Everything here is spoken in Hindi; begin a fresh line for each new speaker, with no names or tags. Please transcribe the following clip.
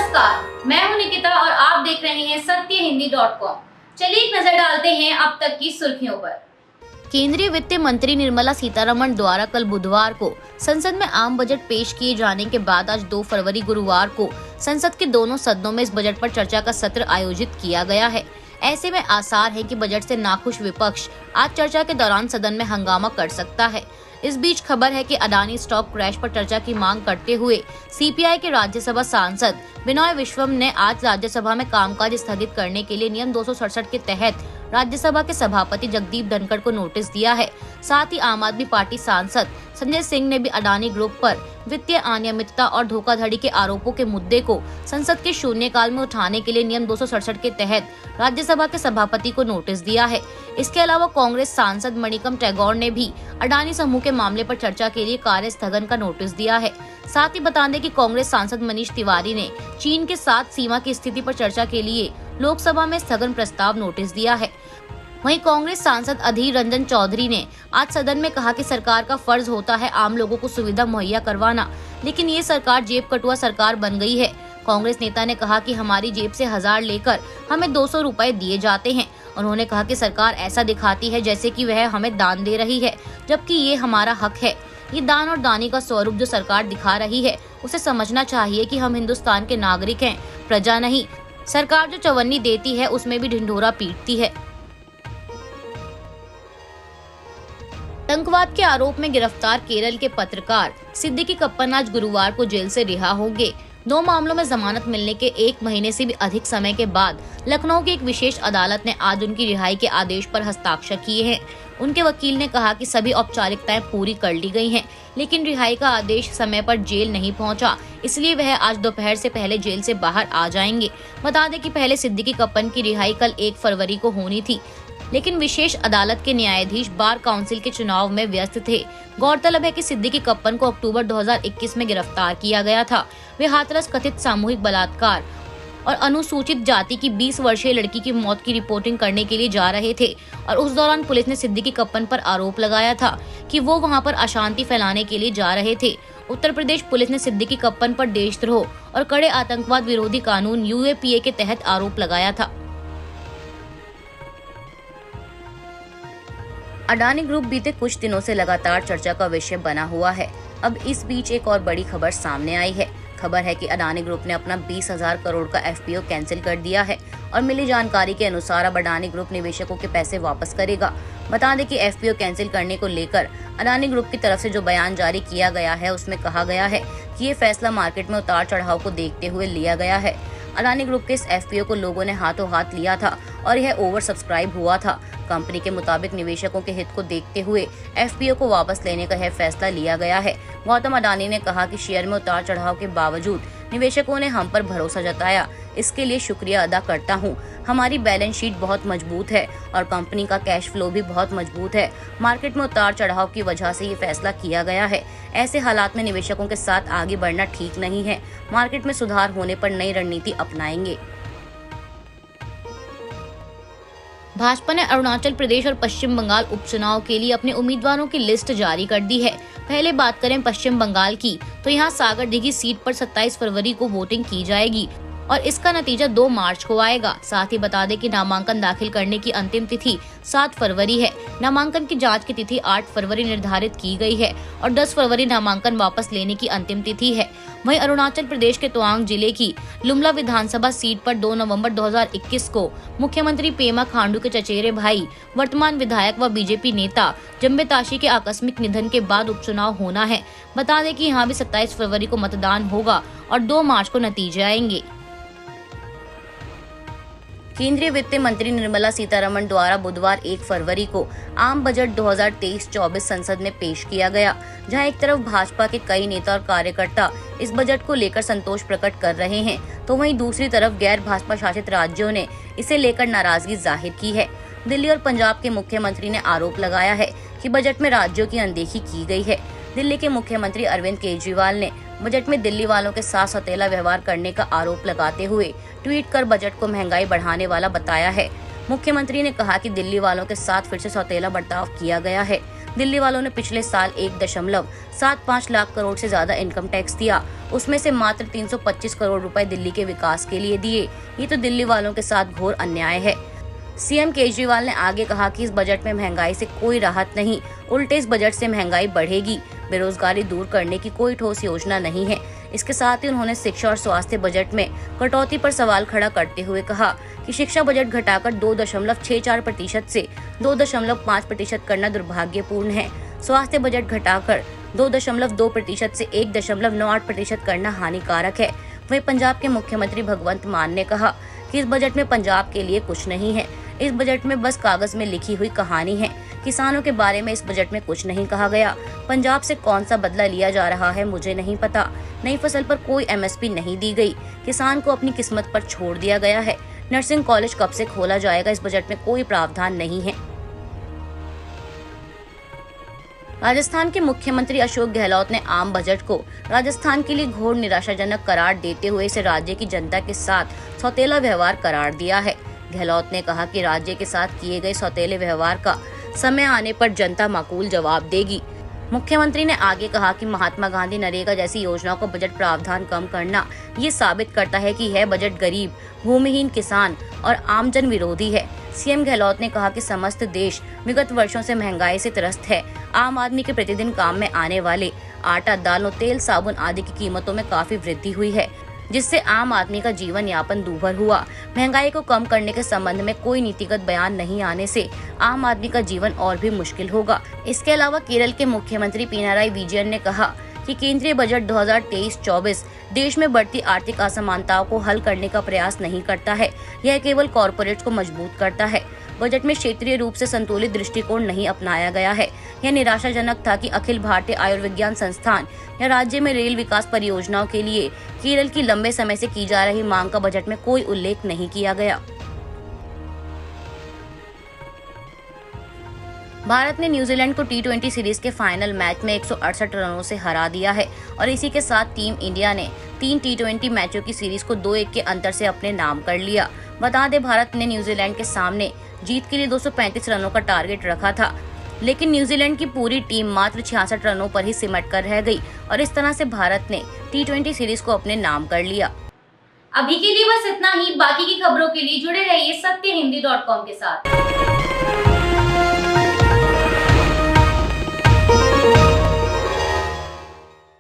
नमस्कार, मैं हूं निकिता और आप देख रहे हैं सत्यहिंदी.com। चलिए एक नजर डालते हैं अब तक की सुर्खियों पर। केंद्रीय वित्त मंत्री निर्मला सीतारमण द्वारा कल बुधवार को संसद में आम बजट पेश किए जाने के बाद आज 2 फरवरी गुरुवार को संसद के दोनों सदनों में इस बजट पर चर्चा का सत्र आयोजित किया गया है। ऐसे में आसार है कि बजट से नाखुश विपक्ष आज चर्चा के दौरान सदन में हंगामा कर सकता है। इस बीच खबर है कि अडानी स्टॉक क्रैश पर चर्चा की मांग करते हुए सीपीआई के राज्यसभा सांसद बिनॉय विश्वम ने आज राज्यसभा में कामकाज स्थगित करने के लिए नियम 267 के तहत राज्यसभा के सभापति जगदीप धनखड़ को नोटिस दिया है। साथ ही आम आदमी पार्टी सांसद संजय सिंह ने भी अडानी ग्रुप पर वित्तीय अनियमितता और धोखाधड़ी के आरोपों के मुद्दे को संसद के शून्यकाल में उठाने के लिए नियम 267 के तहत राज्यसभा के सभापति को नोटिस दिया है। इसके अलावा कांग्रेस सांसद मणिकम टैगोर ने भी अडानी समूह के मामले पर चर्चा के लिए कार्य स्थगन का नोटिस दिया है। साथ ही बता दें कि कांग्रेस सांसद मनीष तिवारी ने चीन के साथ सीमा की स्थिति पर चर्चा के लिए लोकसभा में स्थगन प्रस्ताव नोटिस दिया है। वहीं कांग्रेस सांसद अधीर रंजन चौधरी ने आज सदन में कहा कि सरकार का फर्ज होता है आम लोगों को सुविधा मुहैया करवाना, लेकिन ये सरकार जेब कटुआ सरकार बन गई है। कांग्रेस नेता ने कहा कि हमारी जेब से 1000 लेकर हमें 200 रुपए दिए जाते हैं। उन्होंने कहा कि सरकार ऐसा दिखाती है जैसे कि वह हमें दान दे रही है, जबकि ये हमारा हक है। ये दान और दानी का स्वरूप जो सरकार दिखा रही है, उसे समझना चाहिए कि हम हिंदुस्तान के नागरिक हैं, प्रजा नहीं। सरकार जो चवन्नी देती है उसमें भी ढिंढोरा पीटती है। आतंकवाद के आरोप में गिरफ्तार केरल के पत्रकार सिद्दीकी कप्पन आज गुरुवार को जेल से रिहा होंगे। 2 मामलों में जमानत मिलने के 1 महीने से भी अधिक समय के बाद लखनऊ की एक विशेष अदालत ने आज उनकी रिहाई के आदेश पर हस्ताक्षर किए हैं। उनके वकील ने कहा कि सभी औपचारिकताएं पूरी कर ली गई हैं, लेकिन रिहाई का आदेश समय पर जेल नहीं पहुंचा, इसलिए वह आज दोपहर से पहले जेल से बाहर आ जाएंगे। बता दें कि पहले सिद्दीकी कप्पन की रिहाई कल 1 फरवरी को होनी थी, लेकिन विशेष अदालत के न्यायाधीश बार काउंसिल के चुनाव में व्यस्त थे। गौरतलब है कि सिद्दीकी कप्पन को अक्टूबर 2021 में गिरफ्तार किया गया था। वे हाथरस कथित सामूहिक बलात्कार और अनुसूचित जाति की 20 वर्षीय लड़की की मौत की रिपोर्टिंग करने के लिए जा रहे थे और उस दौरान पुलिस ने सिद्दीकी कप्पन पर आरोप लगाया था कि वो वहां पर अशांति फैलाने के लिए जा रहे थे। उत्तर प्रदेश पुलिस ने सिद्दीकी कप्पन पर देशद्रोह और कड़े आतंकवाद विरोधी कानून UAPA के तहत आरोप लगाया था। अडानी ग्रुप बीते कुछ दिनों से लगातार चर्चा का विषय बना हुआ है। अब इस बीच एक और बड़ी खबर सामने आई है। खबर है कि अडानी ग्रुप ने अपना 20,000 करोड़ का FPO कैंसिल कर दिया है और मिली जानकारी के अनुसार अब अडानी ग्रुप निवेशकों के पैसे वापस करेगा। बता दें कि FPO कैंसिल करने को लेकर अडानी ग्रुप की तरफ से जो बयान जारी किया गया है उसमें कहा गया है कि ये फैसला मार्केट में उतार चढ़ाव को देखते हुए लिया गया है। अडानी ग्रुप के इस FPO को लोगों ने हाथों हाथ लिया था और यह ओवर सब्सक्राइब हुआ था। कंपनी के मुताबिक निवेशकों के हित को देखते हुए FPO को वापस लेने का यह फैसला लिया गया है। गौतम अडानी ने कहा कि शेयर में उतार चढ़ाव के बावजूद निवेशकों ने हम पर भरोसा जताया, इसके लिए शुक्रिया अदा करता हूं। हमारी बैलेंस शीट बहुत मजबूत है और कंपनी का कैश फ्लो भी बहुत मजबूत है। मार्केट में उतार चढ़ाव की वजह से ये फैसला किया गया है। ऐसे हालात में निवेशकों के साथ आगे बढ़ना ठीक नहीं है। मार्केट में सुधार होने पर नई रणनीति अपनाएंगे। भाजपा ने अरुणाचल प्रदेश और पश्चिम बंगाल उपचुनाव के लिए अपने उम्मीदवारों की लिस्ट जारी कर दी है। पहले बात करें पश्चिम बंगाल की, तो यहाँ सागरदिघी सीट पर 27 फरवरी को वोटिंग की जाएगी और इसका नतीजा 2 मार्च को आएगा। साथ ही बता दें कि नामांकन दाखिल करने की अंतिम तिथि 7 फरवरी है। नामांकन की जांच की तिथि 8 फरवरी निर्धारित की गई है और 10 फरवरी नामांकन वापस लेने की अंतिम तिथि है। वहीं अरुणाचल प्रदेश के तवांग जिले की लुमला विधानसभा सीट पर 2 नवंबर 2021 को मुख्यमंत्री पेमा खांडू के चचेरे भाई वर्तमान विधायक व बीजेपी नेता जम्बे ताशी के आकस्मिक निधन के बाद उपचुनाव होना है। बता दें कि यहाँ भी 27 फरवरी को मतदान होगा और 2 मार्च को नतीजे आएंगे। केंद्रीय वित्त मंत्री निर्मला सीतारमण द्वारा बुधवार 1 फरवरी को आम बजट 2023-24 संसद में पेश किया गया, जहां एक तरफ भाजपा के कई नेता और कार्यकर्ता इस बजट को लेकर संतोष प्रकट कर रहे हैं, तो वहीं दूसरी तरफ गैर भाजपा शासित राज्यों ने इसे लेकर नाराजगी जाहिर की है। दिल्ली और पंजाब के मुख्यमंत्री ने आरोप लगाया है कि बजट में राज्यों की अनदेखी की गई है। दिल्ली के मुख्यमंत्री अरविंद केजरीवाल ने बजट में दिल्ली वालों के साथ सौतेला व्यवहार करने का आरोप लगाते हुए ट्वीट कर बजट को महंगाई बढ़ाने वाला बताया है। मुख्यमंत्री ने कहा कि दिल्ली वालों के साथ फिर से सौतेला बर्ताव किया गया है। दिल्ली वालों ने पिछले साल 1.75 लाख करोड़ से ज्यादा इनकम टैक्स दिया। उसमें से मात्र 325 करोड़ रुपए दिल्ली के विकास के लिए दिए। ये तो दिल्ली वालों के साथ घोर अन्याय है। सीएम केजरीवाल ने आगे कहा कि इस बजट में महंगाई से कोई राहत नहीं, उल्टे इस बजट से महंगाई बढ़ेगी। बेरोजगारी दूर करने की कोई ठोस योजना नहीं है। इसके साथ ही उन्होंने शिक्षा और स्वास्थ्य बजट में कटौती पर सवाल खड़ा करते हुए कहा कि शिक्षा बजट घटाकर 2.64% से 2.5% करना दुर्भाग्यपूर्ण है। स्वास्थ्य बजट घटाकर 2.2% से 1.98% करना हानिकारक है। वहीं पंजाब के मुख्यमंत्री भगवंत मान ने कहा कि इस बजट में पंजाब के लिए कुछ नहीं है। इस बजट में बस कागज में लिखी हुई कहानी है। किसानों के बारे में इस बजट में कुछ नहीं कहा गया। पंजाब से कौन सा बदला लिया जा रहा है मुझे नहीं पता। नई फसल पर कोई एमएसपी नहीं दी गई। किसान को अपनी किस्मत पर छोड़ दिया गया है। नर्सिंग कॉलेज कब से खोला जाएगा, इस बजट में कोई प्रावधान नहीं है। राजस्थान के मुख्यमंत्री अशोक गहलोत ने आम बजट को राजस्थान के लिए घोर निराशाजनक करार देते हुए इसे राज्य की जनता के साथ सौतेला व्यवहार करार दिया है। गहलोत ने कहा कि राज्य के साथ किए गए सौतेले व्यवहार का समय आने पर जनता माकूल जवाब देगी। मुख्यमंत्री ने आगे कहा कि महात्मा गांधी नरेगा जैसी योजनाओं को बजट प्रावधान कम करना ये साबित करता है कि यह बजट गरीब, भूमिहीन, किसान और आमजन विरोधी है। सीएम गहलोत ने कहा कि समस्त देश विगत वर्षों से महंगाई से त्रस्त है। आम आदमी के प्रतिदिन काम में आने वाले आटा, दालों, तेल, साबुन आदि की कीमतों में काफी वृद्धि हुई है, जिससे आम आदमी का जीवन यापन दूभर हुआ। महंगाई को कम करने के संबंध में कोई नीतिगत बयान नहीं आने से आम आदमी का जीवन और भी मुश्किल होगा। इसके अलावा केरल के मुख्यमंत्री पिनाराई विजयन ने कहा कि केंद्रीय बजट 2023-24 देश में बढ़ती आर्थिक असमानताओं को हल करने का प्रयास नहीं करता है। यह केवल कॉरपोरेट को मजबूत करता है। बजट में क्षेत्रीय रूप से संतुलित दृष्टिकोण नहीं अपनाया गया है। यह निराशाजनक था कि अखिल भारतीय आयुर्विज्ञान संस्थान या राज्य में रेल विकास परियोजनाओं के लिए केरल की लंबे समय से की जा रही मांग का बजट में कोई उल्लेख नहीं किया गया। भारत ने न्यूजीलैंड को T20 सीरीज के फाइनल मैच में 168 रनों से हरा दिया है और इसी के साथ टीम इंडिया ने 3 T20 मैचों की सीरीज को 2-1 के अंतर से अपने नाम कर लिया। बता दें, भारत ने न्यूजीलैंड के सामने जीत के लिए 235 रनों का टारगेट रखा था, लेकिन न्यूजीलैंड की पूरी टीम मात्र 66 रनों पर ही सिमट कर रह गई और इस तरह से भारत ने T20 सीरीज को अपने नाम कर लिया। अभी के लिए बस इतना ही। बाकी की खबरों के लिए जुड़े रहिए सत्यहिंदी.com के साथ।